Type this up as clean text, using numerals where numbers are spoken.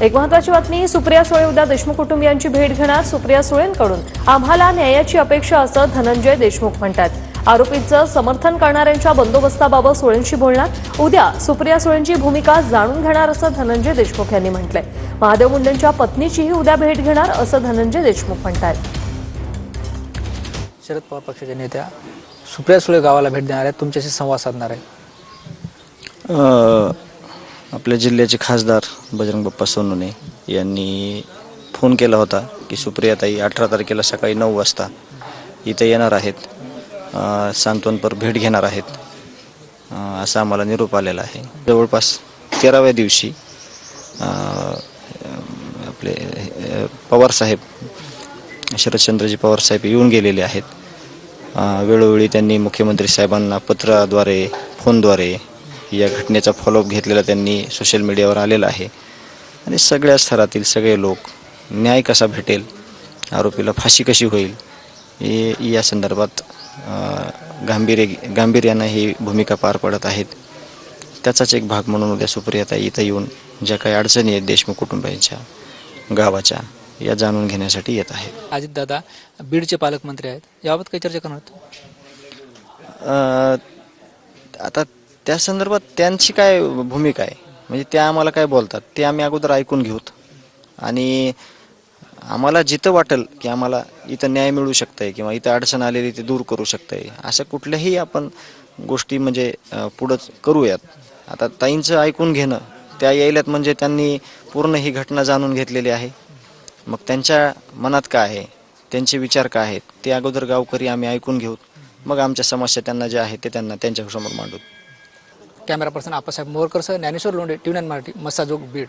एक महत्त्वाची बातमी, सुप्रिया सुळे उद्या देशमुख कुटुंबियांची भेट घेणार। सुप्रिया सुळेंकडून आम्हाला न्यायाची अपेक्षा असं धनंजय देशमुख म्हणतात। आरोपींचं समर्थन करणाऱ्यांच्या बंदोबस्ताबाबत सुळेंशी बोलणार। उद्या सुप्रिया सुळेंची भूमिका जाणून घेणार असं धनंजय देशमुख यांनी म्हटलंय। महादेव मुंडेंच्या पत्नीचीही उद्या भेट घेणार असं धनंजय देशमुख म्हणतात। शरद पवार पक्षाच्या नेत्या सुप्रिया सुळे गावाला भेट देणार आहेत, तुमच्याशी संवाद साधणार आहे। आपल्या जिल्ह्याचे खासदार बजरंग बाप्पा सोनवणे यांनी फोन केला होता की सुप्रियाताई 18 तारखेला सकाळी 9 वाजता इथे येणार आहेत, सांत्वनपर भेट घेणार आहेत, असा आम्हाला निरोप आलेला आहे। जवळपास 13व्या दिवशी आपले पवारसाहेब शरदचंद्रजी पवारसाहेब येऊन गेलेले आहेत। वेळोवेळी त्यांनी मुख्यमंत्री साहेबांना पत्राद्वारे फोनद्वारे या घटनेचा फॉलोअप घेतलेला त्यांनी सोशल मीडियावर आलेला आहे आणि सगळ्या स्तरातील सगळे लोक न्याय कसा भेटेल, आरोपीला फाशी कशी होईल या संदर्भात गांभीर्यानं ही भूमिका पार पडत आहेत। त्याचाच एक भाग म्हणून उद्या सुप्रियाताई इथं येऊन ज्या काही अडचणी आहेत देशमुख कुटुंबांच्या गावाच्या या जाणून घेण्यासाठी येत आहेत। अजितदादा बीडचे पालकमंत्री आहेत, याबाबत काही चर्चा करणार आता त्या संदर्भात त्यांची काय भूमिका आहे, म्हणजे त्या आम्हाला काय बोलतात ते आम्ही अगोदर ऐकून घेऊत आणि आम्हाला जिथं वाटेल की आम्हाला इथं न्याय मिळू शकतंय किंवा इथं अडचण आलेली ते दूर करू शकतंय, अशा कुठल्याही आपण गोष्टी म्हणजे पुढं करूयात। आता ताईंचं ऐकून घेणं, त्या यायल्यात म्हणजे त्यांनी पूर्ण ही घटना जाणून घेतलेली आहे। मग त्यांच्या मनात काय आहे, त्यांचे विचार काय आहेत ते अगोदर गावकरी आम्ही ऐकून घेऊत, मग आमच्या समस्या त्यांना ज्या आहेत ते त्यांना त्यांच्यासमोर मांडूत। कॅमेरा पर्सन आप्पासाहेब मोरकर सह ज्ञानेश्वर लोंढे, टी व्ही 9 मराठी, मस्साजोग, बीड।